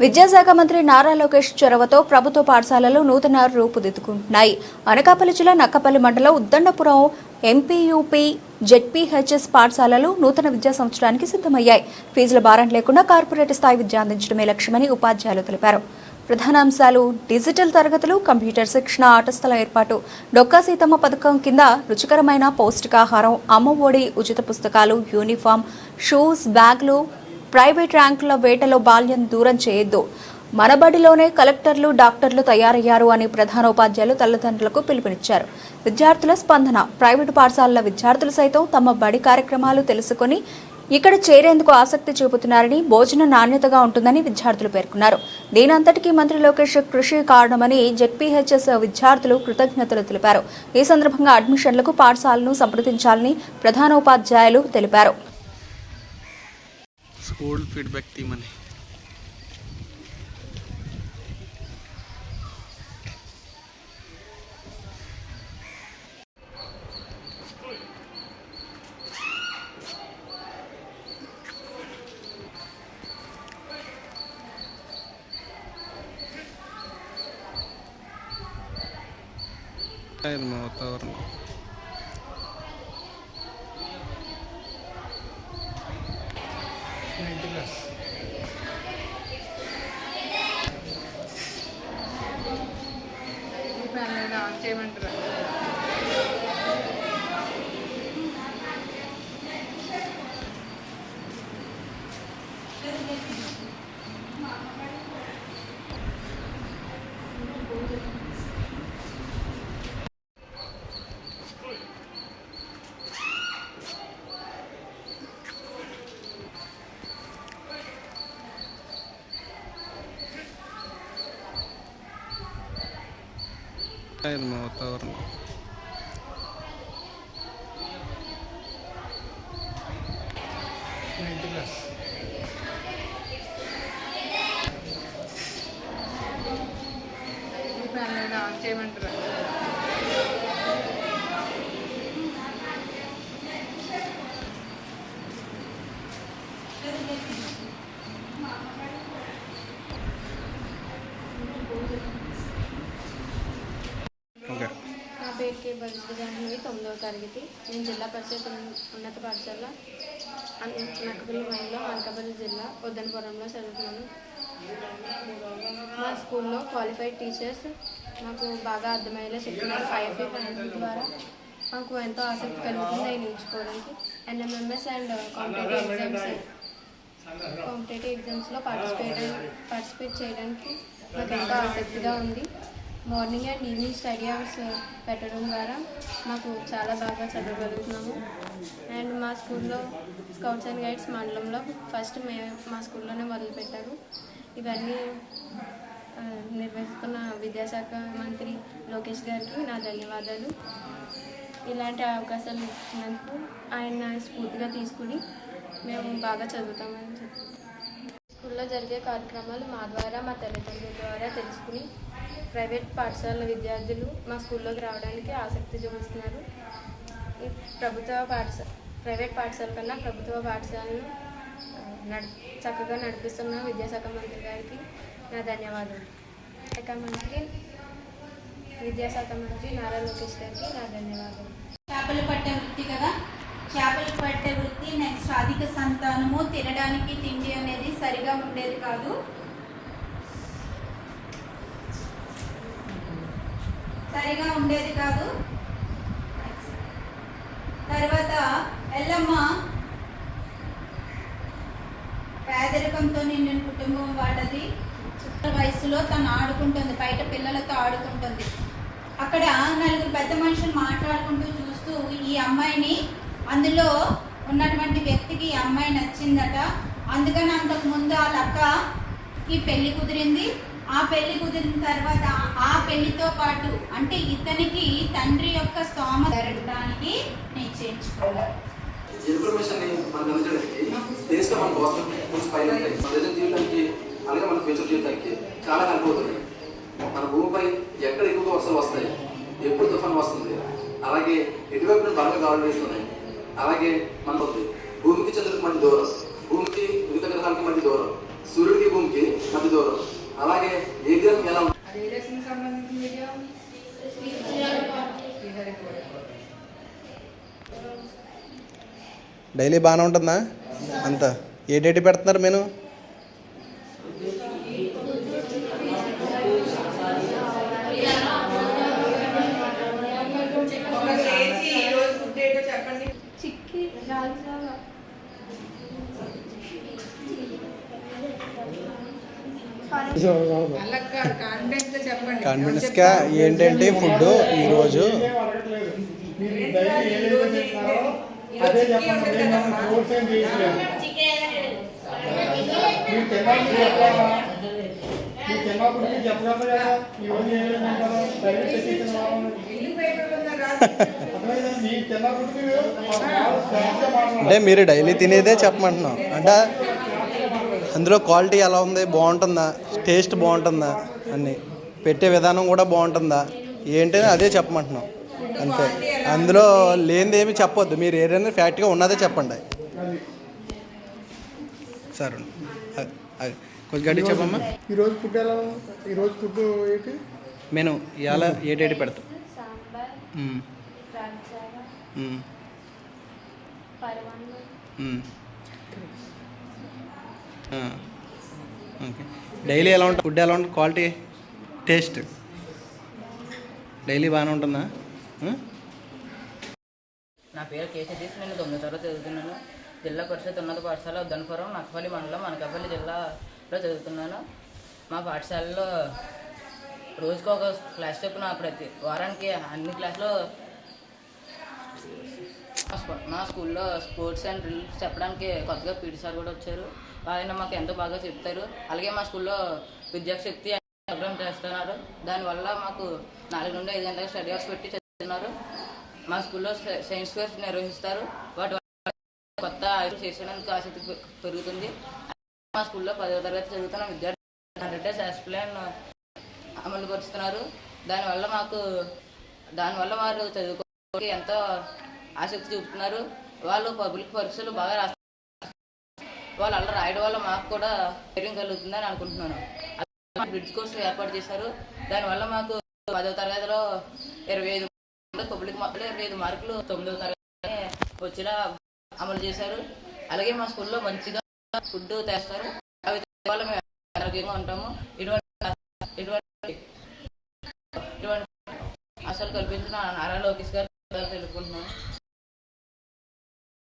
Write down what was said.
విద్యాశాఖ మంత్రి నారా లోకేష్ చొరవతో ప్రభుత్వ పాఠశాలలు నూతన రూపుదిద్దుకుంటున్నాయి. అనకాపల్లి జిల్లా నక్కపల్లి మండలం ఉద్దండపురం ఎంపీయూపీ జెడ్పీహెచ్ఎస్ పాఠశాలలు నూతన విద్యా సంవత్సరానికి సిద్ధమయ్యాయి. ఫీజుల భారం లేకుండా కార్పొరేట్ స్థాయి విద్య అందించడమే లక్ష్యమని ఉపాధ్యాయులు తెలిపారు. ప్రధానాంశాలు డిజిటల్ తరగతులు, కంప్యూటర్ శిక్షణ, ఆట స్థలం ఏర్పాటు, డొక్కా సీతమ్మ పథకం కింద రుచికరమైన పౌష్టికాహారం, అమ్మఒడి, ఉచిత పుస్తకాలు, యూనిఫామ్, షూస్, బ్యాగులు, ప్రైవేట్ ర్యాంకుల వేటలో బాల్యం దూరం చేయొద్దు, మన బడిలోనే కలెక్టర్లు, డాక్టర్లు తయారయ్యారు అని ప్రధాన ఉపాధ్యాయులు తల్లిదండ్రులకు పిలుపునిచ్చారు. విద్యార్థుల స్పందన. ప్రైవేటు పాఠశాలల విద్యార్థులు సైతం తమ బడి కార్యక్రమాలు తెలుసుకుని ఇక్కడ చేరేందుకు ఆసక్తి చూపుతున్నారని, భోజన నాణ్యతగా ఉంటుందని విద్యార్థులు పేర్కొన్నారు. దీనంతటికీ మంత్రి లోకేష్ కృషి కారణమని జెడ్పీహెచ్ఎస్ విద్యార్థులు కృతజ్ఞతలు తెలిపారు. ఈ సందర్భంగా అడ్మిషన్లకు పాఠశాలను సంప్రదించాలని ప్రధాన ఉపాధ్యాయులు తెలిపారు. स्कूल फीडबैक टीम ने वातावरण वातावरण నా పేరు కే బలిజాహ్నవి, 9వ తరగతి. నేను జిల్లా పరిషత్ ఉన్నత పాఠశాల నక్కపల్లి మైన్లో అనకాపల్లి జిల్లా ఉద్దనపురంలో చదువుతున్నాను. మా స్కూల్లో క్వాలిఫైడ్ టీచర్స్ మాకు బాగా అర్థమయ్యేలా చెప్తున్నారు. 5P పద్ధతి ద్వారా మాకు ఎంతో ఆసక్తి కలుగుతుంది అవి నేర్చుకోవడానికి. NMMS అండ్ కాంపిటేటివ్ ఎగ్జామ్స్లో పార్టిసిపేట్ చేయడానికి నాకు ఎంతో ఆసక్తిగా ఉంది. Morning and evening study hours పెట్టడం ద్వారా మాకు చాలా బాగా చదవగలుగుతున్నాము. అండ్ మా స్కూల్లో స్కౌట్స్ అండ్ గైడ్స్ మండలంలో ఫస్ట్ మా స్కూల్లోనే మొదలుపెట్టారు. ఇవన్నీ నిర్వహిస్తున్న విద్యాశాఖ మంత్రి లోకేష్ గారికి నా ధన్యవాదాలు. ఇలాంటి అవకాశాలు ఇచ్చినందుకు ఆయన స్ఫూర్తిగా తీసుకుని మేము బాగా చదువుతామని చెప్తాం. స్కూల్లో జరిగే కార్యక్రమాలు మా ద్వారా, మా తల్లిదండ్రుల ద్వారా తెలుసుకుని ప్రైవేట్ పాఠశాల విద్యార్థులు మా స్కూల్లోకి రావడానికి ఆసక్తి చూపిస్తున్నారు. ఈ ప్రైవేట్ పాఠశాల కన్నా ప్రభుత్వ పాఠశాలను చక్కగా నడిపిస్తున్న విద్యాశాఖ మంత్రి గారికి నా ధన్యవాదాలు. విద్యాశాఖ మంత్రి నారా లోకేష్ గారికి నా ధన్యవాదాలు. చేపలు పట్టే వృత్తి కదా, చేపలు పట్టే వృత్తి నెక్స్ట్ అధిక సంతానము, తినడానికి తిండి అనేది సరిగా ఉండేది కాదు. తర్వాత ఎల్లమ్మ పేదరికంతో నిండిన కుటుంబం వాళ్ళది. వయసులో తను ఆడుకుంటుంది, బయట పిల్లలతో ఆడుకుంటుంది. అక్కడ నలుగురు పెద్ద మనుషులు మాట్లాడుకుంటూ చూస్తూ ఈ అమ్మాయిని, అందులో ఉన్నటువంటి వ్యక్తికి ఈ అమ్మాయి నచ్చిందట. అందుకని అంతకుముందు వాళ్ళ అక్కకి పెళ్లి కుదిరింది. ఆ పెళ్లి కుదిరిన తర్వాత ఆ పెళ్లితో పాటు అంటే ఇతనికి తండ్రి యొక్క స్తోమత జరగడానికి నిశ్చయించుకున్నారు. ఇన్ఫర్మేషన్ మనకు అందించడానికి దేశంలో మన గవర్నమెంట్ కొంచెం పైన ఉంటాయి. మన దేశం జీవితానికి అలాగే మన ఫ్యూచర్ జీవితానికి చాలా హెల్ప్ అవుతుంది. మన భూమిపై ఎక్కడ ఎక్కువగా వర్షాలు వస్తాయి, ఎప్పుడు తుఫాను వస్తుంది, అలాగే ఎటువైపు బలంగా గాలులు వేస్తున్నాయి, అలాగే మన భూమికి చంద్రుడికి మధ్య దూరం, భూమికి మిగతా గ్రహాలకి మధ్య దూరం సూర్యుడికి భూమికి మధ్య దూరం. అలాగే ఏ గ్రహం ఎలా ఉంటుంది? డైలీ బాగానే ఉంటుందా అంతా? ఏ డేట్ పెడుతున్నారు నేను? చిక్కి రాజావా కాన్ఫిడెన్స్గా ఏంటంటే ఫుడ్ ఈరోజు అదే చెప్పండి. మనం కోర్స్ ఏం చేయట్లేదు. మీరు చిన్నప్పుడు మీరు చెప్పగలరు కదా, ఈరోజు ఏమంటారు డైలీ టెక్నికల్ మీరు చిన్నప్పుడు అంటే మీరు డైలీ తినేదే చెప్పమంటున్నాం. అంటే అందులో క్వాలిటీ ఎలా ఉంది, బాగుంటుందా, టేస్ట్ బాగుంటుందా, అన్నీ పెట్టే విధానం కూడా బాగుంటుందా ఏంటి అదే చెప్పమంటున్నాం అంతే. అందులో లేనిది ఏమి చెప్పొద్దు. మీరు ఏదైనా ఫ్యాక్ట్గా ఉన్నదే చెప్పండి. సరే కొంచెం గట్టి చెప్పమ్మా. ఈరోజు ఫుడ్ ఎలా ఉంది? ఈరోజు ఫుడ్ ఏంటి మెను ఇవాళ ఏ డేట్ పెడతాం? సాంబార్ రాజావా పరమాన్నం ఓకే. డైలీ ఎలా ఉంటుంది ఫుడ్? ఎలా ఉంటుంది క్వాలిటీ, టేస్ట్? డైలీ బాగానే ఉంటుందా? నా పేరు కే సతీష్. నేను 9వ తరగతి చదువుతున్నాను. జిల్లా పరిషత్ ఉన్నత పాఠశాల ఉద్దనపురం, నక్కపల్లి మండలం, అనకాపల్లి జిల్లాలో చదువుతున్నాను. మా పాఠశాలలో రోజుకు ఒక క్లాస్ చొప్పున ప్రతి వారానికి అన్ని క్లాసులో మా స్కూల్లో స్పోర్ట్స్ అండ్ డ్రిల్స్ చెప్పడానికి కొత్తగా పీటీ సార్ కూడా వచ్చారు. ఆయన మాకు ఎంతో బాగా చెప్తారు. అలాగే మా స్కూల్లో విద్యాశక్తి ప్రోగ్రామ్ చేస్తున్నారు. దానివల్ల మాకు 4 నుండి 5 గంటలకు స్టడీ అవర్స్ పెట్టి చదువుతున్నారు. మా స్కూల్లో సైన్స్ ఫేర్స్ నిర్వహిస్తారు. వాటి వల్ల కొత్త ఆయుష్ చేసేందుకు ఆసక్తి పెరుగుతుంది. మా స్కూల్లో 10వ తరగతి చదువుతున్న విద్యార్థులు 100 days యాక్షన్ ప్లాన్ అమలు పరుస్తున్నారు. దానివల్ల వారు చదువుకోవడానికి ఎంతో ఆసక్తి చూపుతున్నారు. వాళ్ళు పబ్లిక్ పరీక్షలు బాగా రాస్తారు. వాళ్ళు అలా రాయడం వల్ల మాకు కూడా ధైర్యం కలుగుతుందని అనుకుంటున్నాను. బ్రిడ్జ్ కోర్స్ ఏర్పాటు చేశారు. దానివల్ల మాకు 10వ తరగతిలో 25 పబ్లిక్ మార్కులు 25 మార్కులు 9వ తరగతి వచ్చేలా అమలు చేశారు. అలాగే మా స్కూల్లో మంచిగా ఫుడ్ తెస్తారు. అవి వల్ల మేము ఆరోగ్యంగా ఉంటాము. ఇటువంటి అసలు కల్పించిన నారా లోకేష్ గారు తెలుపుకుంటున్నాను.